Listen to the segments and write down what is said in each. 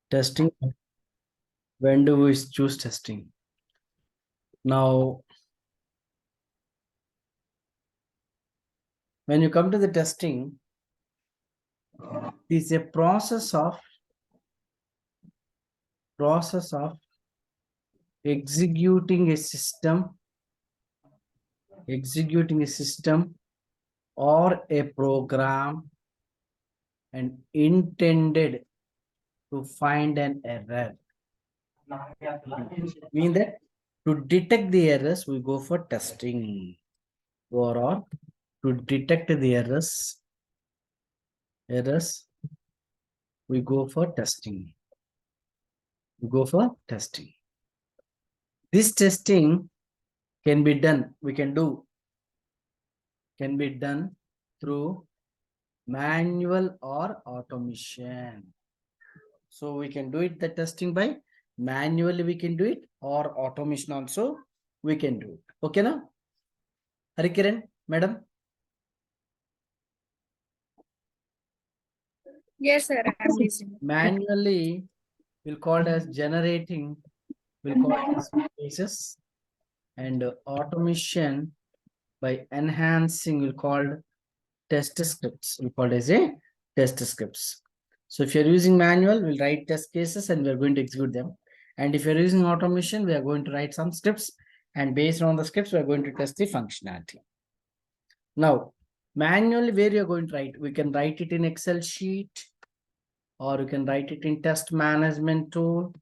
Testing. When do we choose testing? Now, when you come to the testing, it's a process of executing a system or a program and intended to find an error. Mean that to detect the errors, we go for testing. Overall, to detect the errors, we go for testing. This testing can be done, can be done through manual or automation. So we can do it, the testing by manually we can do it, or automation also we can do it. Okay now? Harikiran, madam? Yes, sir. I'm listening. Manually, we'll call it as generating, we'll call it as cases, and automation by enhancing we'll call test scripts. We'll call it as a test scripts. So if you're using manual, we'll write test cases and we're going to execute them. And if you're using automation, we are going to write some scripts, and based on the scripts, we're going to test the functionality. Now, manually, where you're going to write, we can write it in Excel sheet, or you can write it in test management tool,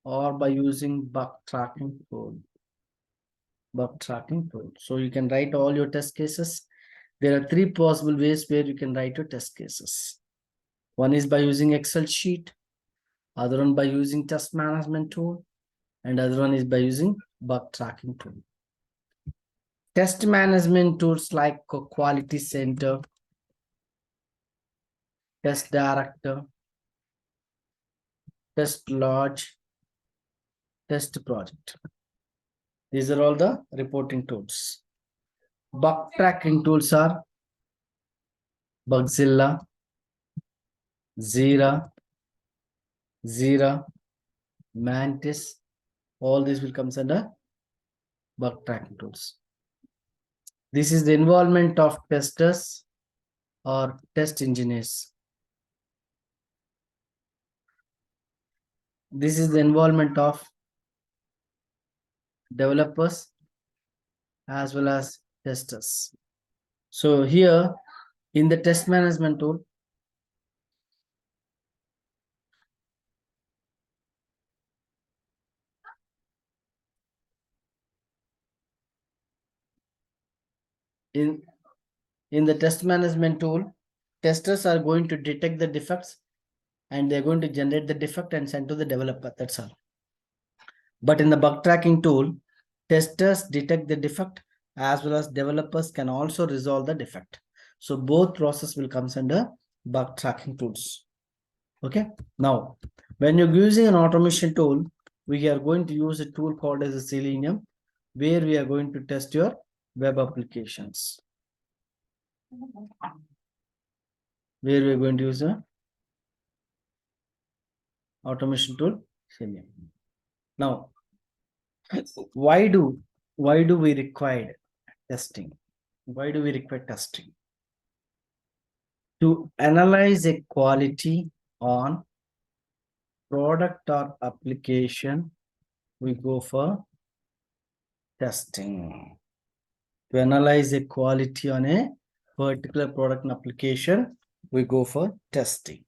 or by using bug tracking tool. So you can write all your test cases. There are three possible ways where you can write your test cases. One is by using Excel sheet, other one by using test management tool, and other one is by using bug tracking tool. Test management tools like Quality Center, Test Director, Test Log, Test Project. These are all the reporting tools. Bug tracking tools are Bugzilla, Zira, Mantis. All these will come under bug tracking tools. This is the involvement of testers or test engineers. This is the involvement of developers as well as testers. So here in the test management tool, in the test management tool, testers are going to detect the defects and they're going to generate the defect and send to the developer. That's all. But in the bug tracking tool, testers detect the defect as well as developers can also resolve the defect. So both process will come under bug tracking tools. Okay. Now, when you're using an automation tool, we are going to use a tool called as a Selenium, where we are going to test your web applications. Where we are going to use a automation tool, Selenium. Now, why do we require testing? Why do we require testing? To analyze a quality on product or application, we go for testing. To analyze a quality on a particular product and application, we go for testing.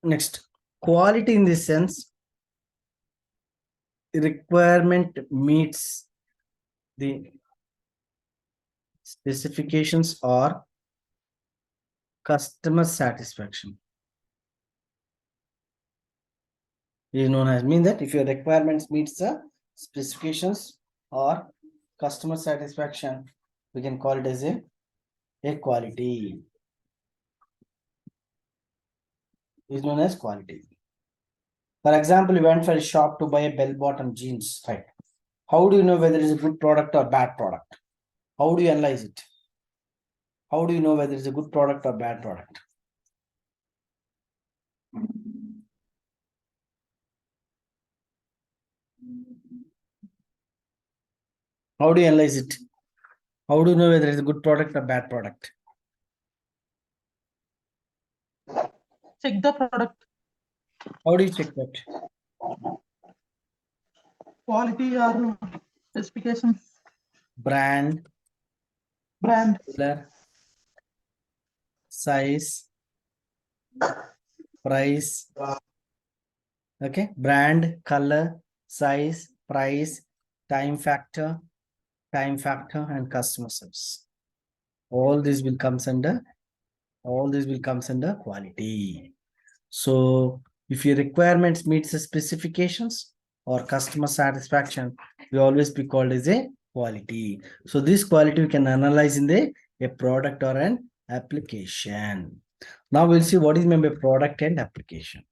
Next, quality in this sense, requirement meets the specifications or customer satisfaction. It is known as mean that if your requirements meets the specifications or customer satisfaction, we can call it as a quality. It is known as quality. For example, you went for a shop to buy a bell-bottom jeans, right? How do you know whether it is a good product or bad product? How do you analyze it? How do you know whether it's a good product or bad product? How do you analyze it? How do you know whether it's a good product or bad product? Check the product How do you check that? quality or specifications, Brand, brand, color, size, price. Okay, brand, color, size, price, time factor, and customer service. All this will comes under quality. So if your requirements meets the specifications or customer satisfaction, we always be called as a quality. So this quality we can analyze in a product or an application. Now we'll see what is meant by product and application.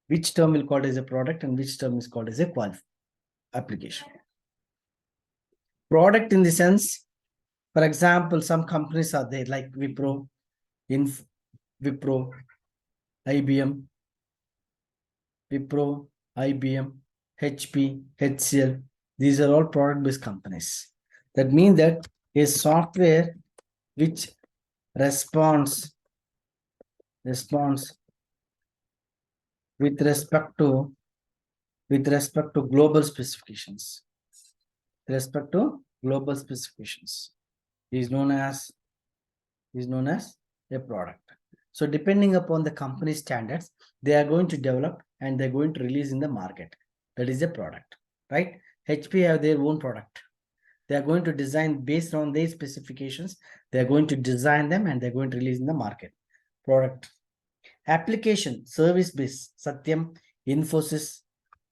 Which term will called as a product and which term is called as a application. Product in the sense, for example, some companies are there like Wipro, IBM, HP, HCL. These are all product-based companies. That means that a software which responds with respect to global specifications. Is known as a product. So depending upon the company standards, they are going to develop and they're going to release in the market. That is a product, right? HP have their own product. They are going to design based on their specifications. They are going to design them and they're going to release in the market. Product. Application, service-based, Satyam, Infosys,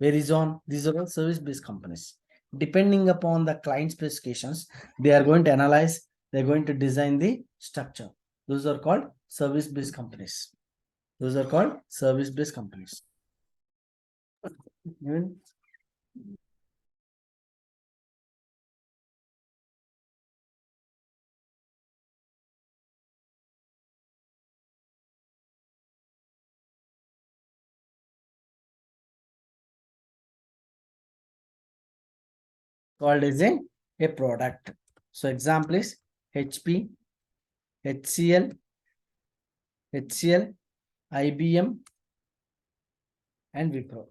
Verizon, these are all service-based companies. Depending upon the client specifications, they are going to analyze, they're going to design the structure. Those are called service-based companies. Called as a product. So example is HP, HCL, IBM, and Wipro.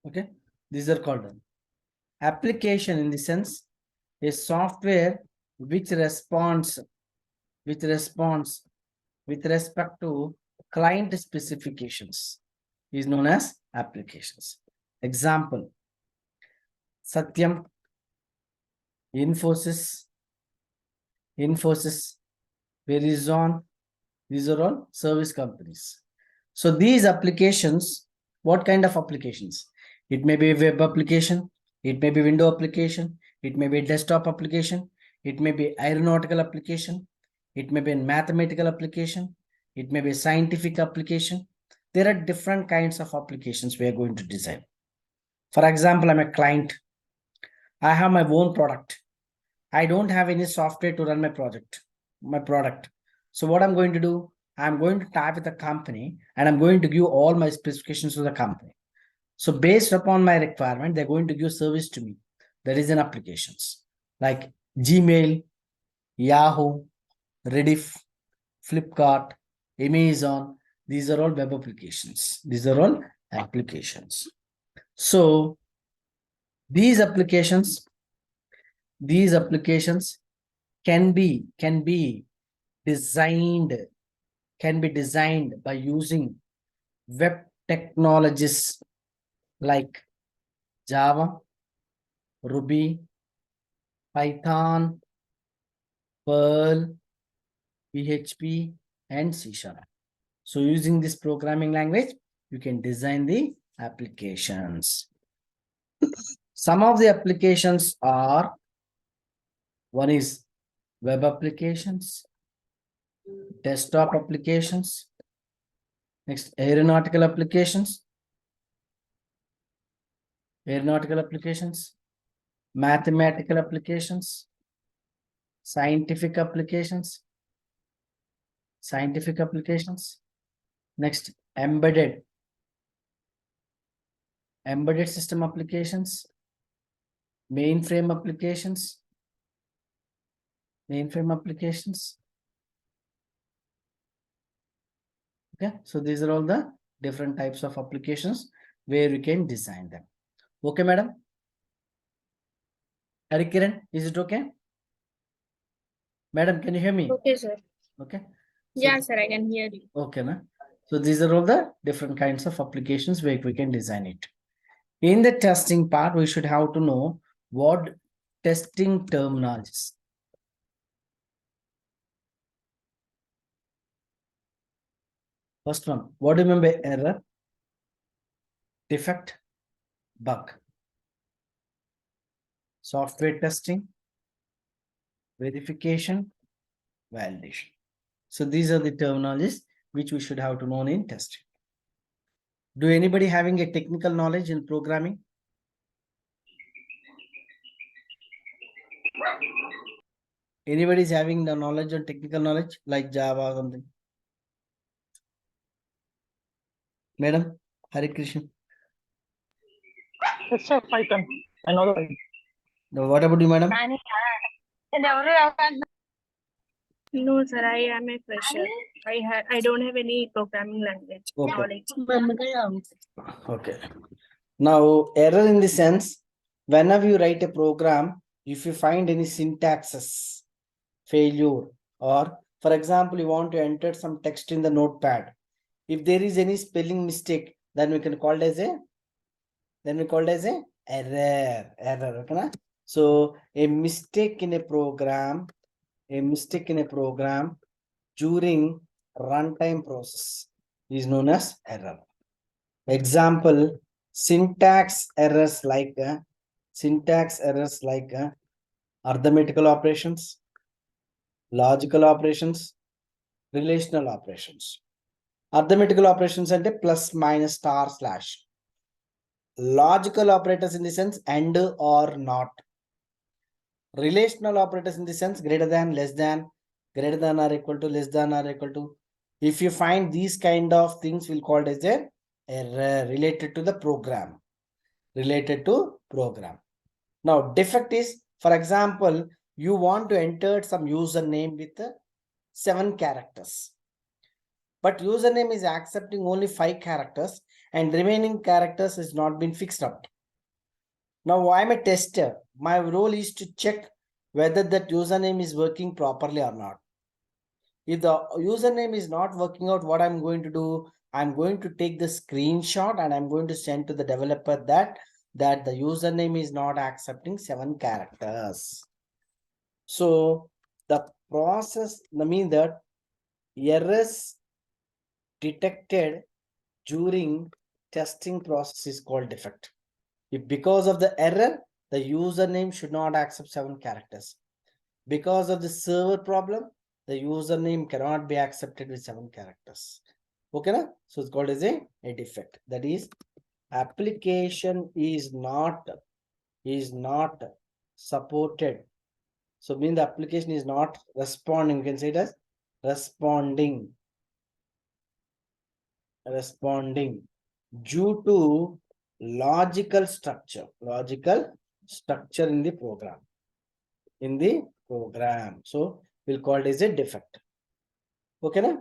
Okay, these are called application in the sense a software which responds with respect to client specifications is known as applications. Example, Satyam, Infosys, Verizon, these are all service companies. So these applications, what kind of applications? It may be a web application, it may be window application, it may be a desktop application, it may be aeronautical application, it may be a mathematical application, it may be a scientific application. There are different kinds of applications we are going to design. For example, I'm a client. I have my own product. I don't have any software to run my product. So what I'm going to do, I'm going to type with the company and I'm going to give all my specifications to the company. So based upon my requirement, they're going to give service to me. That is in applications like Gmail, Yahoo, Rediff, Flipkart, Amazon. These are all web applications. So these applications can be designed by using web technologies like Java, Ruby, Python, Perl, PHP, and C#. So using this programming language, you can design the applications. Some of the applications are, one is web applications, desktop applications, next aeronautical applications, aeronautical applications, mathematical applications, scientific applications, next embedded system applications, mainframe applications. Okay, so these are all the different types of applications where we can design them. Okay, madam? Kiran, is it okay? Madam, can you hear me? Okay, sir. Okay. So, Yeah, sir, I can hear you. okay, ma'am. So these are all the different kinds of applications where we can design it. In the testing part, we should have to know what testing terminologies. First one, what do you mean by error, defect, bug? Software testing, verification, validation. So these are the terminologies which we should have to know in testing. Do anybody having a technical knowledge in programming? Anybody is having the knowledge or technical knowledge like Java or something? Madam, Hare Krishna. Yes, sir, Python. I know the Python. Now, what about you, madam? No, sir, I am a fresher. I don't have any programming language Okay. knowledge. Okay. Now, error in the sense, whenever you write a program, if you find any syntaxes failure, or for example, you want to enter some text in the notepad, if there is any spelling mistake, then we can call it as a error. Okay, na? So a mistake in a program during runtime process is known as error. Example, syntax errors like arithmetical operations, logical operations, relational operations. Arithmetical operations and a plus, minus, star, slash. Logical operators in the sense and or not. Relational operators in the sense greater than, less than, greater than or equal to, less than or equal to. If you find these kind of things, we'll call it as a error related to the program. Now, defect is, for example, you want to enter some username with 7 characters. But username is accepting only 5 characters and remaining characters is not been fixed up. Now, I'm a tester. My role is to check whether that username is working properly or not. If the username is not working out, what I'm going to do, I'm going to take the screenshot and I'm going to send to the developer that the username is not accepting 7 characters. So the process, I mean that errors detected during testing process is called defect. If because of the error, the username should not accept 7 characters. Because of the server problem, the username cannot be accepted with 7 characters. Okay, na? So it's called as a defect. That is, application is not supported. So mean the application is not responding. You can say it as responding due to logical structure in the program. So we'll call it as a defect. Okay, na?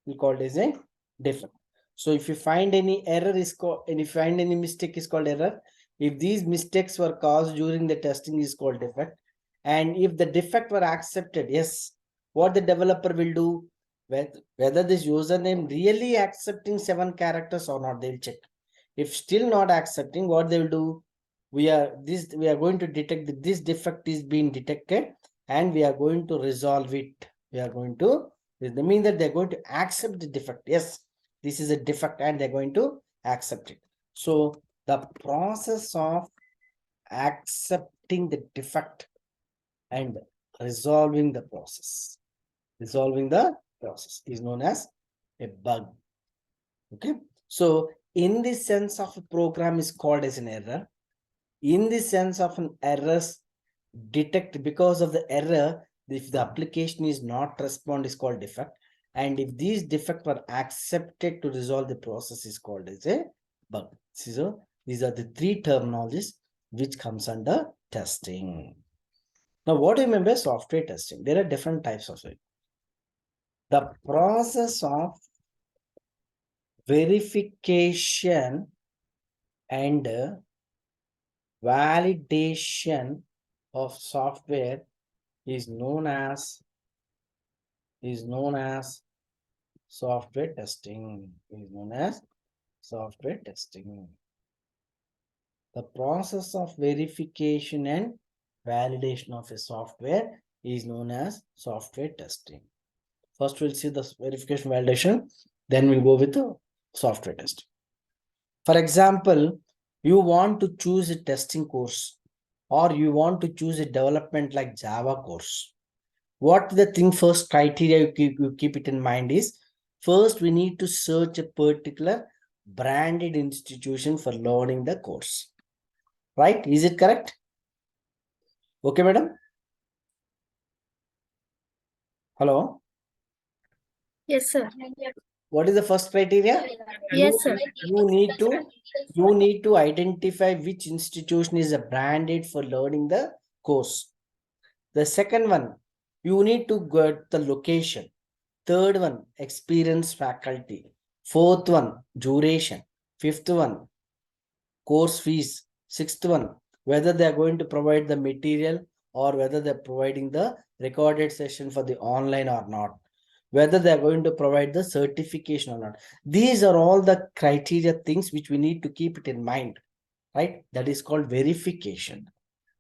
We'll call it as a defect. So if you find any error is called, and if you find any mistake is called error. If these mistakes were caused during the testing is called defect. And if the defect were accepted, yes, what the developer will do, whether this username really accepting 7 characters or not, they'll check. If still not accepting, what they will do, we are going to detect that this defect is being detected and we are going to resolve it. That means that they're going to accept the defect. Yes, this is a defect and they're going to accept it. So the process of accepting the defect and resolving the process is known as a bug. Okay, so in the sense of a program is called as an error. in the sense of an errors detect because of the error, if the application is not respond is called defect, and if these defects were accepted to resolve the process is called as a bug. So these are the three terminologies which comes under testing. Now what do you mean by software testing? There are different types of it. The process of verification and validation of software is known as software testing. Is known as software testing. The process of verification and validation of a software is known as software testing. First we'll see the verification validation, then we'll go with the software testing. For example, you want to choose a testing course or you want to choose a development like Java course. What the thing first criteria you keep it in mind is, first we need to search a particular branded institution for learning the course. Right? Is it correct? Okay, madam? Hello? Yes, sir. What is the first criteria? Yes, sir. You need to identify which institution is branded for learning the course. The second one, you need to get the location. Third one, experienced faculty. Fourth one, duration. Fifth one, course fees. Sixth one, whether they are going to provide the material or whether they're providing the recorded session for the online or not, whether they're going to provide the certification or not. These are all the criteria things which we need to keep it in mind, right? That is called verification.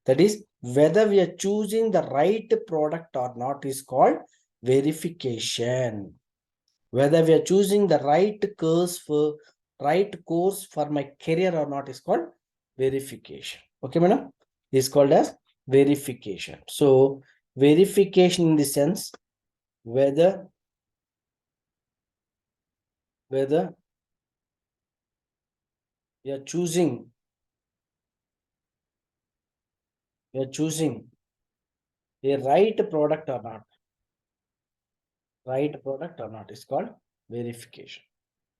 That is whether we are choosing the right product or not is called verification. Whether we are choosing the right course for my career or not is called verification. Okay, madam? Is called as verification. So verification in the sense whether we are choosing a right product or not. Right product or not is called verification.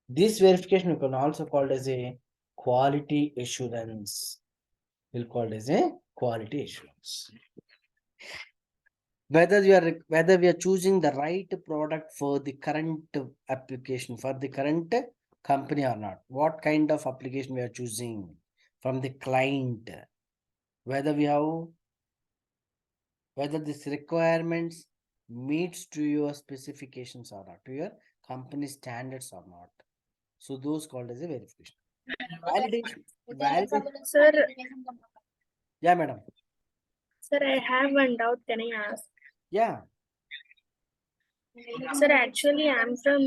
This verification we can also call as a quality assurance. We'll call as a quality assurance. Whether we are choosing the right product for the current application, for the current company or not. What kind of application we are choosing from the client, whether this requirements meets to your specifications or not, to your company standards or not. So those called as a verification. Validation. Sir, Yeah, madam. sir, I have one doubt. Can I ask? Yeah. Sir, actually, I'm from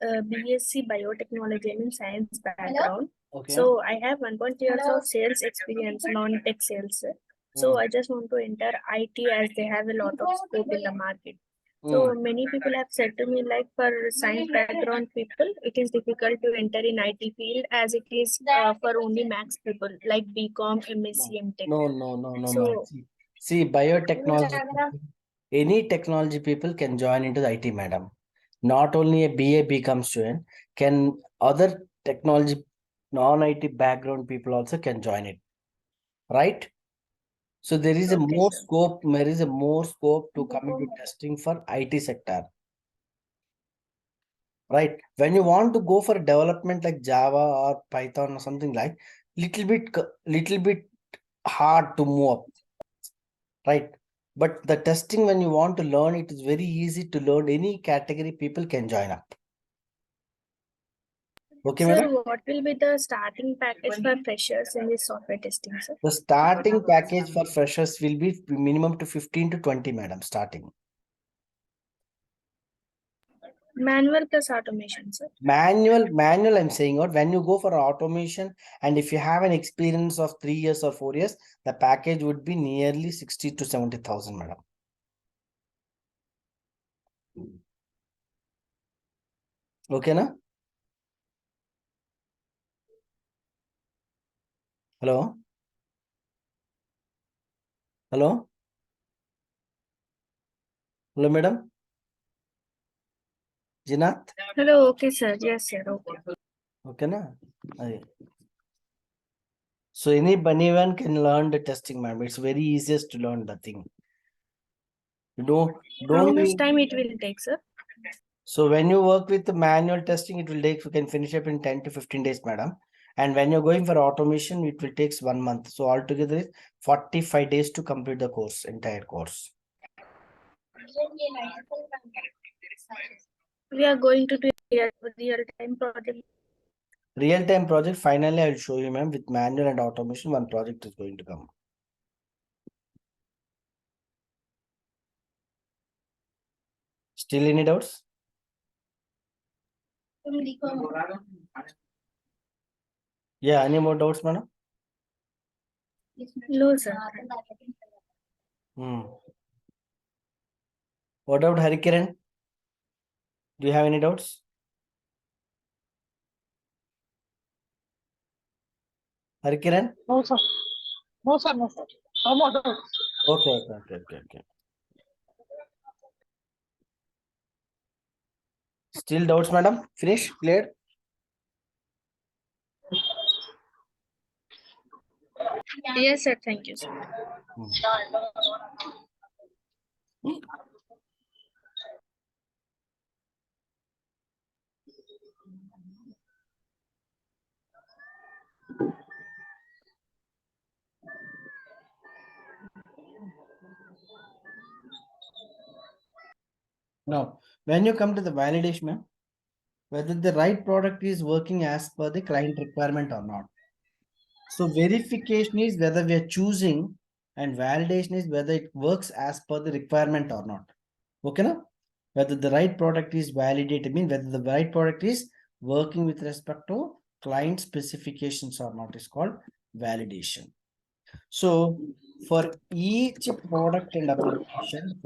BSc Biotechnology and Science background. Okay. So I have 1.2 years of sales experience, non-tech sales, sir. So I just want to enter IT as they have a lot of scope in the market. So many people have said to me, like for science background people, it is difficult to enter in IT field as it is for only max people like BCom, MSc, MTech. No. So, See, biotechnology, any technology people can join into the IT, madam. Not only a BA BCom student, can other technology non-IT background people also can join it, right? So there is a Okay, more sir. scope. There is a more scope to come into testing for IT sector, right? When you want to go for development like Java or Python or something like, little bit hard to move up, right? But the testing, when you want to learn, it is very easy to learn. Any category people can join up. Okay, Sir, madam? what will be the starting package for freshers in this software testing, sir? The starting package for freshers will be minimum to 15 to 20, madam, starting. Manual plus automation, sir. Manual, I'm saying out when you go for automation, and if you have an experience of 3 years or 4 years, the package would be nearly 60 to 70,000, madam. Okay, na? Hello? Hello? Hello, madam? Jinath? Hello, okay, sir. Yes, sir. Okay. Okay, na? Aye. So anyone can learn the testing, ma'am. It's very easiest to learn the thing. You How don't much need. time it will take, sir? So when you work with the manual testing, it will take, you can finish up in 10 to 15 days, madam. And when you're going for automation, it will take 1 month. So altogether is 45 days to complete the course, entire course. We are going to do a real-time project. Real-time project, finally, I will show you, ma'am, with manual and automation, one project is going to come. Still any doubts? Yeah, any more doubts, madam? No, sir. What about Hurricane? Do you have any doubts? Hurricane? No, sir. No, sir. No, sir. No more doubts. Okay. Still doubts, madam? Finish? Cleared? Yes, sir. Thank you, sir. Now, when you come to the validation, ma'am, whether the right product is working as per the client requirement or not. So verification is whether we are choosing, and validation is whether it works as per the requirement or not. Okay, now? Whether the right product is validated, means whether the right product is working with respect to client specifications or not is called validation. So for each product and application,